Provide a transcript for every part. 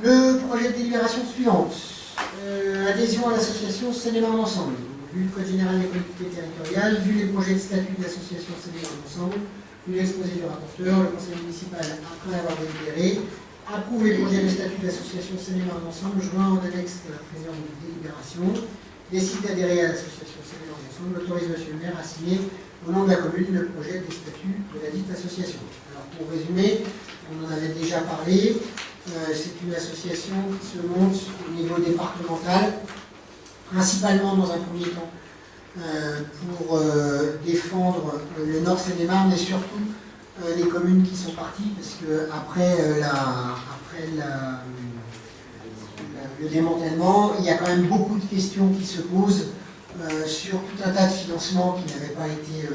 Le projet de délibération suivante. Adhésion à l'association Seine-et-Marne Ensemble. Vu le Code général des collectivités territoriales, vu les projets de statut de l'association Seine-et-Marne Ensemble, vu l'exposé du rapporteur, le conseil municipal, après avoir délibéré, approuve les projets de statut de l'association Seine-et-Marne Ensemble, joint en annexe de la présente délibération, décide d'adhérer à l'association Seine-et-Marne Ensemble, autorise monsieur le maire à signer au nom de la commune le projet des statuts de la dite association. Alors pour résumer, on en avait déjà parlé, c'est une association qui se monte au niveau départemental, principalement dans un premier temps pour défendre le Nord Seine-et-Marne et surtout les communes qui sont parties, parce que après le démantèlement, il y a quand même beaucoup de questions qui se posent sur tout un tas de financements qui n'avaient pas été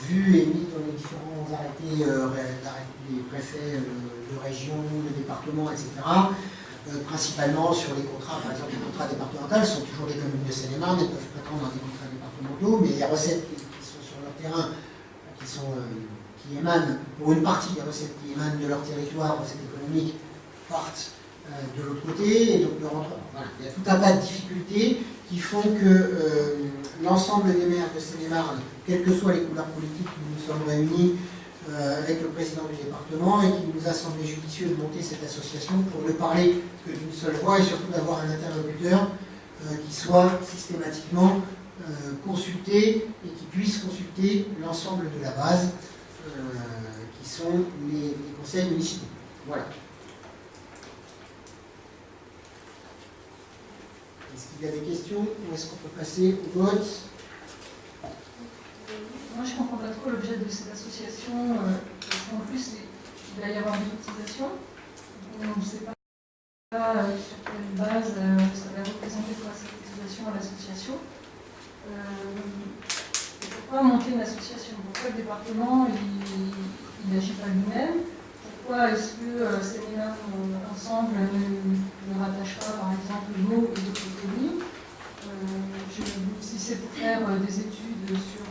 vus et mis dans les différents arrêtés des préfets de région, de département, etc. Principalement sur les contrats, par exemple les contrats départementaux sont toujours des communes de Seine-et-Marne, elles peuvent prétendre à des contrats départementaux, mais les recettes qui sont sur leur terrain, qui émanent, pour une partie des recettes qui émanent de leur territoire, recettes économiques, partent de l'autre côté, et donc ne rentrent pas. Voilà. Il y a tout un tas de difficultés qui font que l'ensemble des maires de Seine-et-Marne, quelles que soient les couleurs politiques, nous nous sommes réunis avec le président du département et qui nous a semblé judicieux de monter cette association pour ne parler que d'une seule voix et surtout d'avoir un interlocuteur qui soit systématiquement consulté et qui puisse consulter l'ensemble de la base qui sont les conseils municipaux. Voilà. Est-ce qu'il y a des questions ou est-ce qu'on peut passer au vote? Moi, je ne comprends pas trop l'objet de cette association, parce qu'en plus, il va y avoir des cotisations. On ne sait pas sur quelle base ça va représenter quoi cette cotisation à l'association. Pourquoi monter une association? Pourquoi le département il n'agit pas lui-même? Pourquoi est-ce que Seine-et-Marne Ensemble ne rattache pas, par exemple, Meaux et d'autres communes? Si c'est pour faire des études sur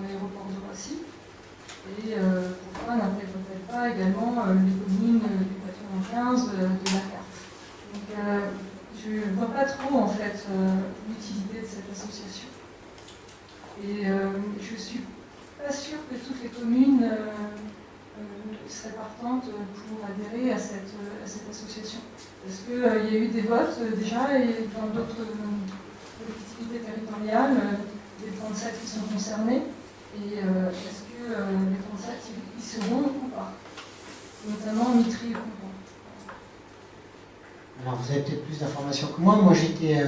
l'aéroport de Roissy, et pourquoi n'intègre-t-elle pas également les communes du 95 de la carte? Donc je ne vois pas trop en fait l'utilité de cette association. Et je ne suis pas sûre que toutes les communes seraient partantes pour adhérer à cette association. Parce qu'il y a eu des votes déjà et dans d'autres collectivités territoriales, les 37 qui sont concernés. Et est-ce que les 37 ils seront ou pas? Notamment Mitry et Coupon. Alors vous avez peut-être plus d'informations que moi. Moi j'étais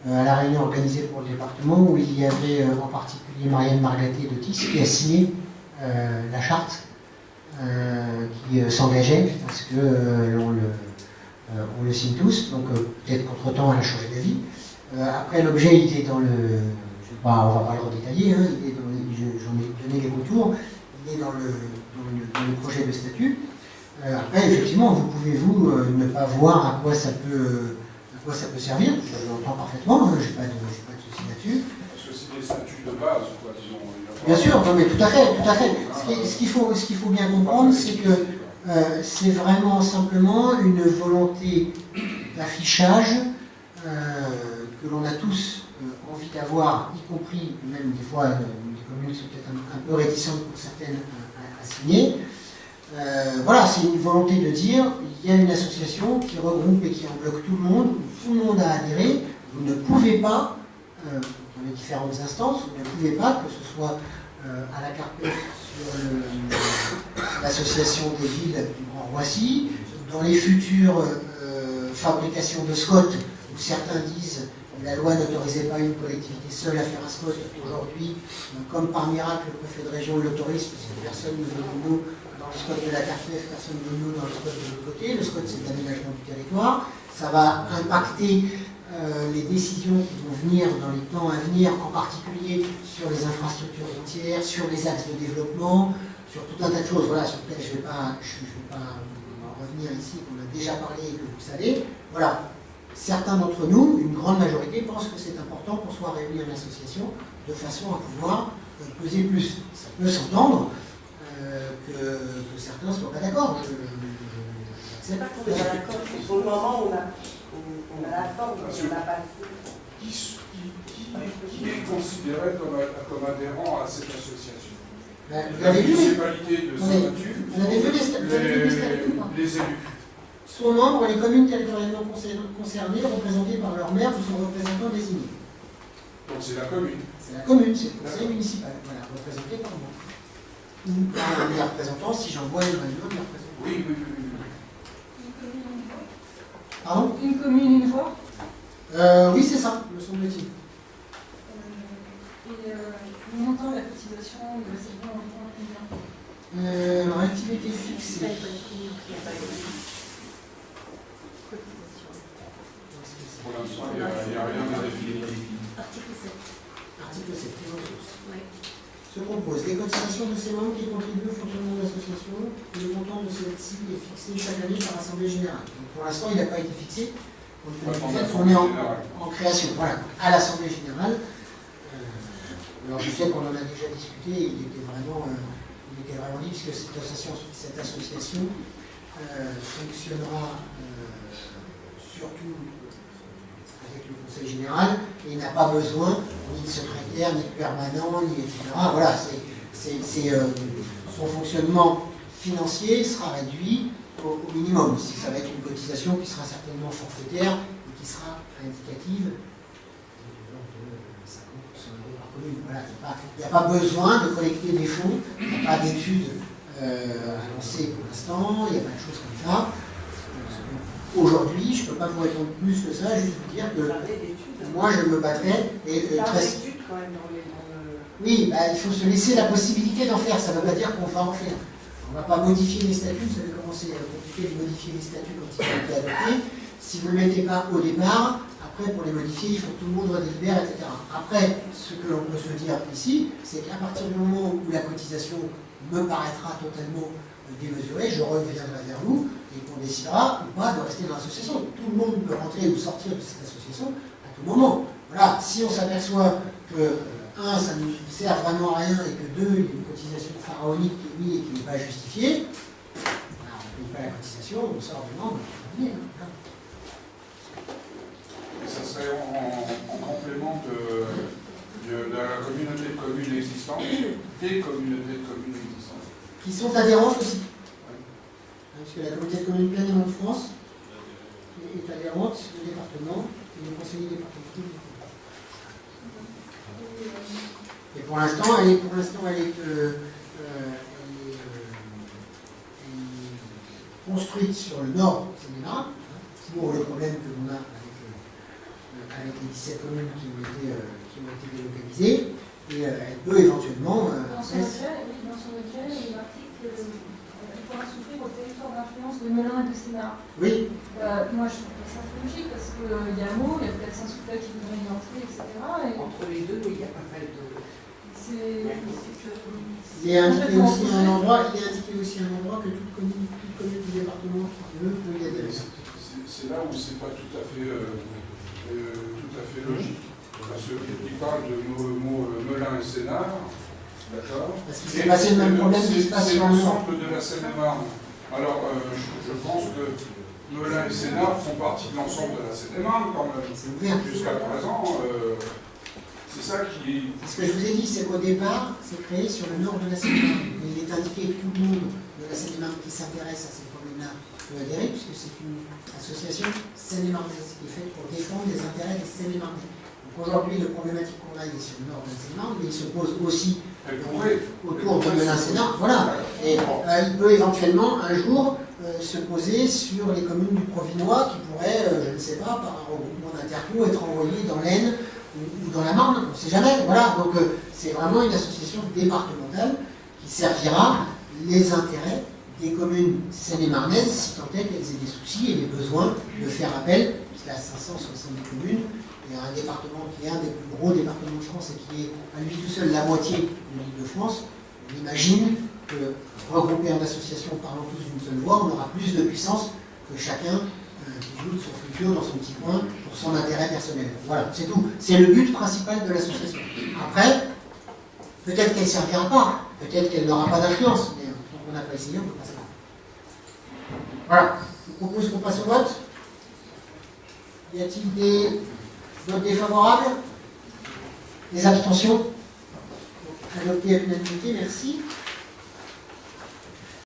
à la réunion organisée pour le département où il y avait en particulier Marianne Margaté de Tis qui a signé la charte qui s'engageait parce que on le signe tous, donc peut-être qu'entre-temps elle a changé d'avis. Après l'objet il est dans le... on va pas le redétailler, hein, j'en ai donné les contours, il est dans le projet de statut. Après, effectivement, vous pouvez ne pas voir à quoi ça peut servir, je l'entends parfaitement, je n'ai pas de souci là-dessus. Parce que c'est des statuts de base, quoi, disons. Bien sûr, non, mais tout à fait. Ce qu'il faut bien comprendre, c'est que c'est vraiment simplement une volonté d'affichage que l'on a tous envie d'avoir, y compris, même des fois, les communes sont peut-être un peu réticentes pour certaines à signer. Voilà, c'est une volonté de dire, il y a une association qui regroupe et qui englobe tout le monde a adhéré, vous ne pouvez pas, dans les différentes instances, vous ne pouvez pas, que ce soit à la CARPEF sur l'association des villes du Grand Roissy, dans les futures fabrications de SCOT, où certains disent la loi n'autorisait pas une collectivité seule à faire un SCOT. Aujourd'hui, comme par miracle, le préfet de région l'autorise, parce que personne ne veut de nous dans le SCOT de la CARPEF, personne ne veut de nous dans le SCOT de l'autre côté. Le SCOT, c'est l'aménagement du territoire. Ça va impacter les décisions qui vont venir dans les temps à venir, en particulier sur les infrastructures routières, sur les axes de développement, sur tout un tas de choses, voilà, sur lesquelles je ne vais pas en revenir ici, qu'on a déjà parlé et que vous savez. Voilà. Certains d'entre nous, une grande majorité, pensent que c'est important qu'on soit réunis en association de façon à pouvoir peser plus. Ça peut s'entendre que certains ne soient pas d'accord. C'est pas Pour le moment, on a la forme, mais on n'a pas Qui est considéré comme adhérent à cette association? Vous La avez vu municipalité de Saint-Mathieu, vous avez vu les statuts ou pas? les élus. Sont membres les communes territorialement concernées, représentées par leur maire ou son représentant désigné. Donc c'est la commune. C'est la commune, c'est le conseil municipal, voilà, représenté par moi. Ou par un des représentants, si j'envoie une réunion de représentants. Oui. Une commune, une fois. Pardon? Une commune, une fois. Oui, c'est ça, me semble-t-il. Et le montant de la cotisation, c'est bon, on prend combien? Leur activité fixe, c'est... Pour l'instant, il n'y a rien de définitif. Article 7. Article 7, les ressources. Se compose des cotisations de ces membres qui contribuent au fonctionnement de l'association. Le montant de celle-ci est fixé chaque année par l'Assemblée Générale. Donc, pour l'instant, il n'a pas été fixé. Donc, on est en création. Voilà, à l'Assemblée Générale. Alors, je sais qu'on en a déjà discuté, il était vraiment dit, puisque cette association fonctionnera surtout avec le Conseil Général, et il n'a pas besoin ni de secrétaire, ni de permanent, ni etc. Voilà, son fonctionnement financier sera réduit au minimum. Ça va être une cotisation qui sera certainement forfaitaire et qui sera indicative. Voilà, il n'y a pas besoin de collecter des fonds, il n'y a pas d'études annoncées pour l'instant, il n'y a pas de choses comme ça. Aujourd'hui, je ne peux pas vous répondre plus que ça, juste vous dire que moi je me battrai. Oui, il faut se laisser la possibilité d'en faire, ça ne veut pas dire qu'on va en faire. On ne va pas modifier les statuts, vous savez comment c'est compliqué de modifier les statuts quand ils ont été adoptés. Si vous ne le mettez pas au départ, après, pour les modifier, il faut que tout le monde redélibère, etc. Après, ce que l'on peut se dire ici, c'est qu'à partir du moment où la cotisation me paraîtra totalement démesurée, je reviendrai vers vous et qu'on décidera ou pas de rester dans l'association. Tout le monde peut rentrer ou sortir de cette association à tout moment. Voilà, si on s'aperçoit que, un, ça ne nous sert vraiment à rien et que, deux, il y a une cotisation pharaonique qui est mise et qui n'est pas justifiée, on ne paye pas la cotisation, on sort du membre, on va revenir. Et ça serait en complément de la communauté de communes existantes, des communautés de communes existantes. Qui sont adhérentes aussi. Parce que la communauté de communes Pleine et Mont de France est adhérente au département et au conseiller départemental. Et pour l'instant, elle est construite sur le nord du Sénégal, pour le problème que l'on a avec les 17 communes qui ont été délocalisées, et elle peut éventuellement... Dans son objet, il y a l'article il faudra s'ouvrir au territoire d'influence de Melun et de Sénart. Oui. Moi, je trouve ça logique parce qu'il y a un mot, il y a peut-être Saint-Soufflet qui voudrait y entrer, etc. Et entre les deux, il y a pas mal de... Il est indiqué aussi un endroit que toute commune du département qui veut peut y adhérer. C'est là où c'est pas tout à fait logique. Parce qu'il parle de Melun et Sénart, d'accord? Parce qu'il s'est passé le même problème qui se passe c'est sur l'ensemble de la Seine-et-Marne. Alors, je pense que Melun et Sénart font partie de l'ensemble de la Seine-et-Marne quand même. Jusqu'à présent, c'est ça qui... Ce que je vous ai dit, c'est qu'au départ, c'est créé sur le nord de la Seine-et-Marne. Il est indiqué que tout le monde de la Seine-et-Marne qui s'intéresse à ces problèmes-là peut adhérer, puisque c'est une association Seine-et-Marnaise qui est faite pour défendre les intérêts des Seine-et-Marnais. Donc aujourd'hui, le problématique qu'on a, il est sur le nord de la Seine-et-Marne, mais il se pose aussi autour de Melun-Sénart. Voilà. Et il peut éventuellement, un jour, se poser sur les communes du Provinois qui pourraient, je ne sais pas, par un regroupement d'interco, être envoyées dans l'Aisne ou dans la Marne, on ne sait jamais. Voilà. Donc c'est vraiment une association départementale qui servira les intérêts des communes seine-et-marnaises, si tant est qu'elles aient des soucis et des besoins de faire appel, puisqu'il y a 570 communes, il y a un département qui est un des plus gros départements de France et qui est à lui tout seul la moitié de l'Île-de-France. On imagine que, regroupé en association parlant tous d'une seule voix, on aura plus de puissance que chacun qui joue de son futur dans son petit coin pour son intérêt personnel. Voilà, c'est tout. C'est le but principal de l'association. Après, peut-être qu'elle ne servira pas, peut-être qu'elle n'aura pas d'influence, mais tant qu'on n'a pas essayé, on ne peut pas savoir. Voilà. Vous propose qu'on passe au vote. Y a-t-il des votes défavorables? Des abstentions? Adopté à l'unanimité, merci.